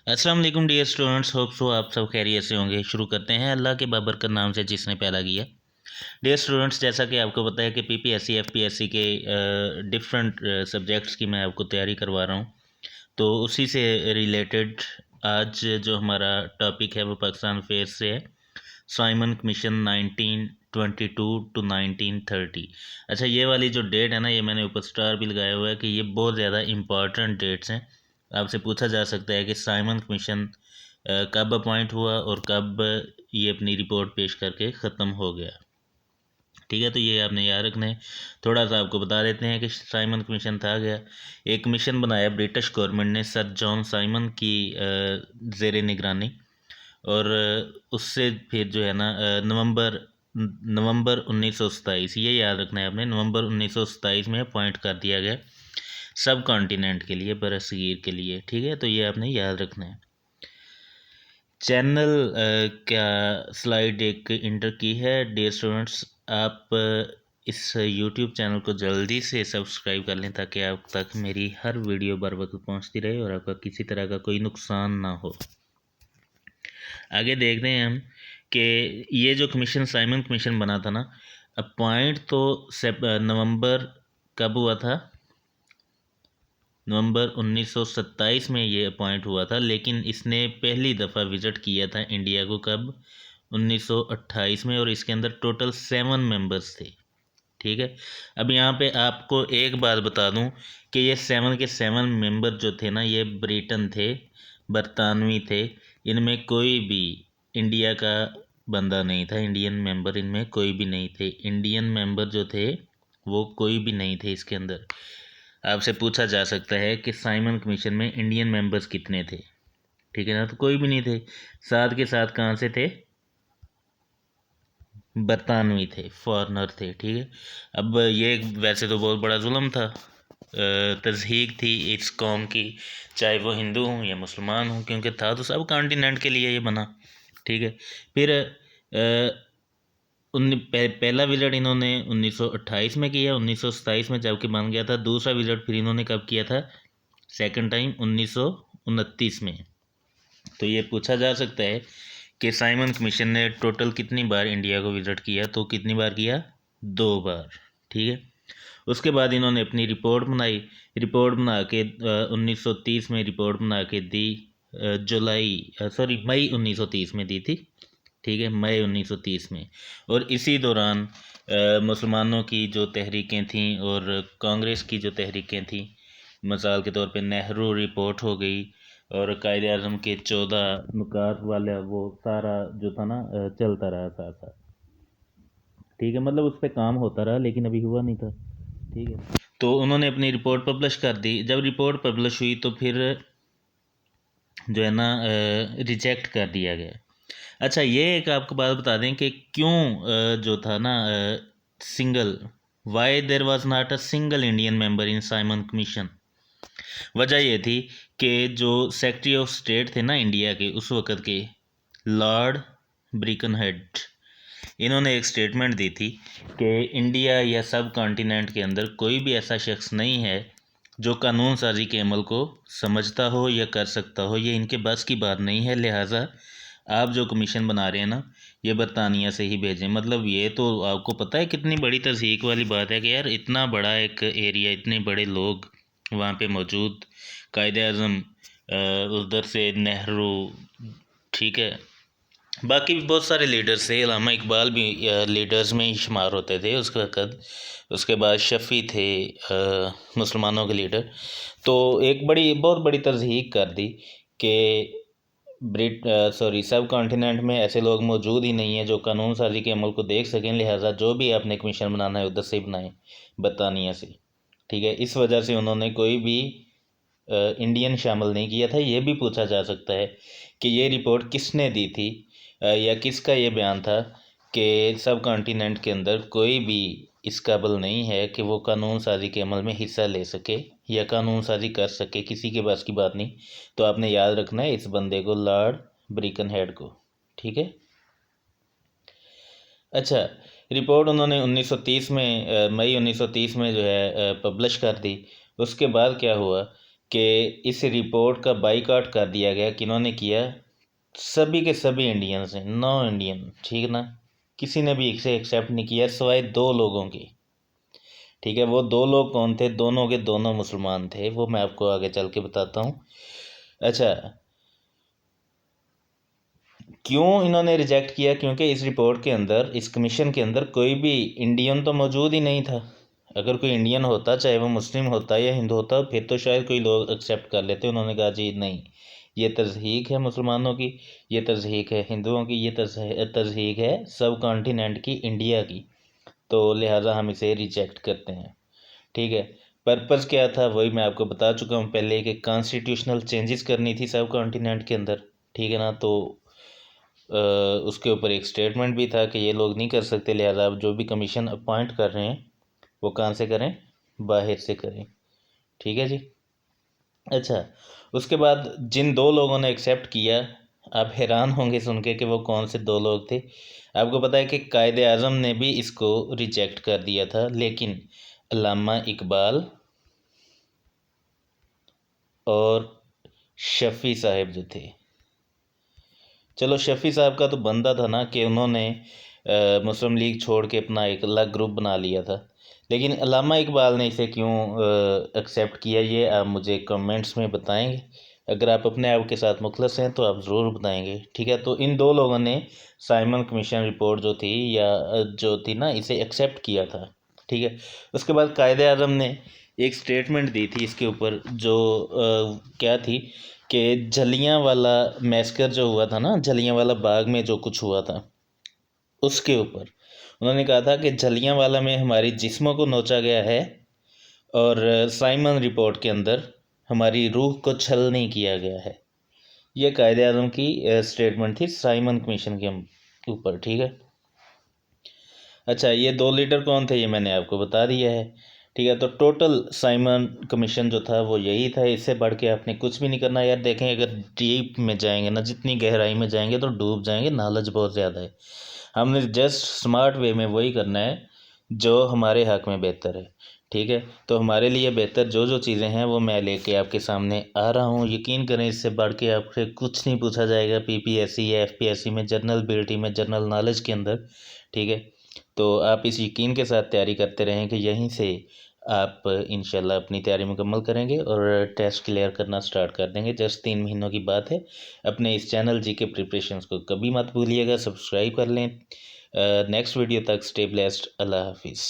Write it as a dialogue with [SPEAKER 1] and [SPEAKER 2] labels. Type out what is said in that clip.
[SPEAKER 1] अस्सलाम वालेकुम dear students, hope so आप सब खैरियत से होंगे। शुरू करते हैं अल्लाह के बाबरकत नाम से जिसने पैदा किया। डियर स्टूडेंट्स, जैसा कि आपको पता है कि पीपीएससी एफपीएससी के डिफरेंट सब्जेक्ट्स की मैं आपको तैयारी करवा रहा हूँ। तो उसी से रिलेटेड आज जो हमारा टॉपिक है वो पाकिस्तान अफेयर्स से है। Simon commission 1922 to 1930। अच्छा, ये वाली जो डेट है ना, ये मैंने ऊपर स्टार भी लगाया हुआ है कि ये बहुत ज़्यादा इम्पॉर्टेंट डेट्स हैं। आपसे पूछा जा सकता है कि साइमन कमीशन कब अपॉइंट हुआ और कब ये अपनी रिपोर्ट पेश करके ख़त्म हो गया। ठीक है, तो ये आपने याद रखना है। थोड़ा सा आपको बता देते हैं कि साइमन कमीशन था क्या। एक कमीशन बनाया ब्रिटिश गवर्नमेंट ने सर जॉन साइमन की ज़ेर निगरानी, और उससे फिर जो है ना नवंबर 1927, ये याद रखना है आपने, नवंबर 1927 में अपॉइंट कर दिया गया सब कॉन्टिनेंट के लिए, बरसगीर के लिए। ठीक है, तो ये आपने याद रखना है। चैनल क्या स्लाइड एक इंटर की है डियर स्टूडेंट्स। आप इस यूट्यूब चैनल को जल्दी से सब्सक्राइब कर लें ताकि आप तक मेरी हर वीडियो बर वक्त पहुँचती रहे और आपका किसी तरह का कोई नुकसान ना हो। आगे देखते हैं हम कि ये जो कमीशन साइमन कमीशन बना था ना, अपॉइंट तो नवंबर कब हुआ था, नवंबर 1927 में ये अपॉइंट हुआ था, लेकिन इसने पहली दफ़ा विज़िट किया था इंडिया को कब, 1928 में, और इसके अंदर टोटल 7 मेंबर्स थे। ठीक है, अब यहाँ पे आपको एक बात बता दूं कि ये 7 के 7 मेंबर जो थे ना, ये ब्रिटेन थे, बरतानवी थे। इनमें कोई भी इंडिया का बंदा नहीं था, इंडियन मेंबर इनमें कोई भी नहीं थे। इंडियन मेंबर जो थे वो कोई भी नहीं थे इसके अंदर। आपसे पूछा जा सकता है कि साइमन कमीशन में इंडियन मेंबर्स कितने थे। ठीक है ना, तो कोई भी नहीं थे। साथ के साथ कहाँ से थे, बरतानवी थे, फॉरनर थे। ठीक है, अब ये वैसे तो बहुत बड़ा जुल्म था, तज़हीक थी इस कौम की, चाहे वो हिंदू हों या मुसलमान हों, क्योंकि था तो सब कॉन्टिनेंट के लिए ये बना। ठीक है, फिर पहला विजिट इन्होंने 1928 में किया, 1927 में जबकि बन गया था। दूसरा विजिट फिर इन्होंने कब किया था, सेकंड टाइम 1929 में। तो ये पूछा जा सकता है कि साइमन कमीशन ने टोटल कितनी बार इंडिया को विजिट किया, तो कितनी बार किया, 2 बार। ठीक है, उसके बाद इन्होंने अपनी रिपोर्ट बनाई। रिपोर्ट बना के 1930 में रिपोर्ट बना के दी, मई 1930 में दी थी। ठीक है, मई 1930 में। और इसी दौरान मुसलमानों की जो तहरीकें थीं और कांग्रेस की जो तहरीकें थीं, मिसाल के तौर पे नेहरू रिपोर्ट हो गई, और कायदे आज़म के 14 नुकात वाला वो सारा जो था ना, चलता रहा साथ साथ। ठीक है, मतलब उस पर काम होता रहा लेकिन अभी हुआ नहीं था। ठीक है, तो उन्होंने अपनी रिपोर्ट पब्लिश कर दी। जब रिपोर्ट पब्लिश हुई तो फिर जो है ना रिजेक्ट कर दिया गया। अच्छा, ये एक आपको बात बता दें कि क्यों जो था ना single, why there was not a single Indian member in Simon commission. वजह ये थी कि जो सेक्रेटरी ऑफ स्टेट थे ना इंडिया के उस वक़्त के, लॉर्ड ब्रिकनहेड, इन्होंने एक स्टेटमेंट दी थी कि इंडिया या सब कॉन्टिनेंट के अंदर कोई भी ऐसा शख्स नहीं है जो कानून साजी के अमल को समझता हो या कर सकता हो, ये इनके बस की बात नहीं है। लिहाजा आप जो कमीशन बना रहे हैं ना, ये बरतानिया से ही भेजें। मतलब ये तो आपको पता है कितनी बड़ी तस्दीक वाली बात है कि यार इतना बड़ा एक एरिया, इतने बड़े लोग वहाँ पे मौजूद, कायदे आज़म, उधर से नेहरू, ठीक है, बाकी भी बहुत सारे लीडर्स थे, अल्लामा इकबाल भी लीडर्स में ही शुमार होते थे उस वक़्त। उसके बाद शफ़ी थे मुसलमानों के लीडर। तो एक बहुत बड़ी तज़हीक कर दी कि सब कॉन्टिनेंट में ऐसे लोग मौजूद ही नहीं हैं जो कानून साजी के अमल को देख सकें। लिहाजा जो भी आपने कमीशन बनाना है उधर से ही बनाएं, बरतानिया से। ठीक है, इस वजह से उन्होंने कोई भी इंडियन शामिल नहीं किया था। ये भी पूछा जा सकता है कि ये रिपोर्ट किसने दी थी, या किसका ये बयान था कि सब कॉन्टिनेंट के अंदर कोई भी इस काबिल नहीं है कि वो कानून साजी के अमल में हिस्सा ले सके या कानून साजी कर सके, किसी के बस की बात नहीं। तो आपने याद रखना है इस बंदे को, लॉर्ड ब्रिकनहेड को। ठीक है, अच्छा, रिपोर्ट उन्होंने 1930 में मई 1930 में जो है पब्लिश कर दी। उसके बाद क्या हुआ कि इस रिपोर्ट का बाइकआउट कर दिया गया। किन्होंने किया? सभी के सभी इंडियंस हैं, 9 इंडियन, ठीक ना, किसी ने भी इसे एक्सेप्ट नहीं किया सिवाय 2 लोगों की। ठीक है, वो 2 लोग कौन थे? दोनों के दोनों मुसलमान थे, वो मैं आपको आगे चल के बताता हूँ। अच्छा, क्यों इन्होंने रिजेक्ट किया? क्योंकि इस रिपोर्ट के अंदर, इस कमीशन के अंदर कोई भी इंडियन तो मौजूद ही नहीं था। अगर कोई इंडियन होता, चाहे वो मुस्लिम होता या हिंदू होता, फिर तो शायद कोई लोग एक्सेप्ट कर लेते। उन्होंने कहा जी नहीं, ये तज़हीक है मुसलमानों की, ये तज़हीक है हिंदुओं की, ये तज़हीक है सब कॉन्टिनेंट की, इंडिया की, तो लिहाजा हम इसे रिजेक्ट करते हैं। ठीक है, पर्पज़ क्या था वही मैं आपको बता चुका हूँ पहले, कि कॉन्स्टिट्यूशनल चेंजेस करनी थी सब कॉन्टिनेंट के अंदर। ठीक है ना, तो उसके ऊपर एक स्टेटमेंट भी था कि ये लोग नहीं कर सकते, लिहाजा आप जो भी कमीशन अपॉइंट कर रहे हैं वो कहाँ से करें? बाहर से करें। ठीक है जी। अच्छा, उसके बाद जिन 2 लोगों ने एक्सेप्ट किया, आप हैरान होंगे सुन के कि वो कौन से 2 लोग थे। आपको पता है कि कायदे आज़म ने भी इसको रिजेक्ट कर दिया था, लेकिन अल्लामा इकबाल और शफ़ी साहब जो थे, चलो शफ़ी साहब का तो बनता था ना कि उन्होंने मुस्लिम लीग छोड़ के अपना एक अलग ग्रुप बना लिया था, लेकिन अल्लामा इकबाल ने इसे क्यों एक्सेप्ट किया, ये आप मुझे कमेंट्स में बताएंगे। अगर आप अपने आप के साथ मुखलस हैं तो आप ज़रूर बताएंगे। ठीक है, तो इन 2 लोगों ने साइमन कमीशन रिपोर्ट जो थी, या जो थी ना, इसे एक्सेप्ट किया था। ठीक है, उसके बाद कायदे आज़म ने एक स्टेटमेंट दी थी इसके ऊपर, जो क्या थी कि जलियांवाला मैस्कर जो हुआ था ना, जलियांवाला बाग में जो कुछ हुआ था, उसके ऊपर उन्होंने कहा था कि जलियांवाला में हमारी जिस्मों को नोचा गया है, और साइमन रिपोर्ट के अंदर हमारी रूह को छल नहीं किया गया है। ये कायदे आज़म की स्टेटमेंट थी साइमन कमीशन के ऊपर। ठीक है, अच्छा, ये 2 लीडर कौन थे ये मैंने आपको बता दिया है। ठीक है, तो टोटल साइमन कमीशन जो था वो यही था, इससे बढ़ के आपने कुछ भी नहीं करना यार। देखें, अगर डीप में जाएंगे ना, जितनी गहराई में जाएंगे तो डूब जाएंगे, नॉलेज बहुत ज़्यादा है। हमने जस्ट स्मार्ट वे में वही करना है जो हमारे हक़ में बेहतर है। ठीक है, तो हमारे लिए बेहतर जो जो चीज़ें हैं वो मैं लेके आपके सामने आ रहा हूँ। यकीन करें, इससे बढ़ के आपसे कुछ नहीं पूछा जाएगा पीपीएससी या एफपीएससी में, जनरल एबिलिटी में, जनरल नॉलेज के अंदर। ठीक है, तो आप इस यकीन के साथ तैयारी करते रहें कि यहीं से आप इंशाल्लाह अपनी तैयारी मुकम्मल करेंगे और टेस्ट क्लियर करना स्टार्ट कर देंगे। जस्ट 3 महीनों की बात है। अपने इस चैनल जी के प्रिपरेशंस को कभी मत भूलिएगा, सब्सक्राइब कर लें। नेक्स्ट वीडियो तक स्टे ब्लेस्ड। अल्लाह हाफिज़।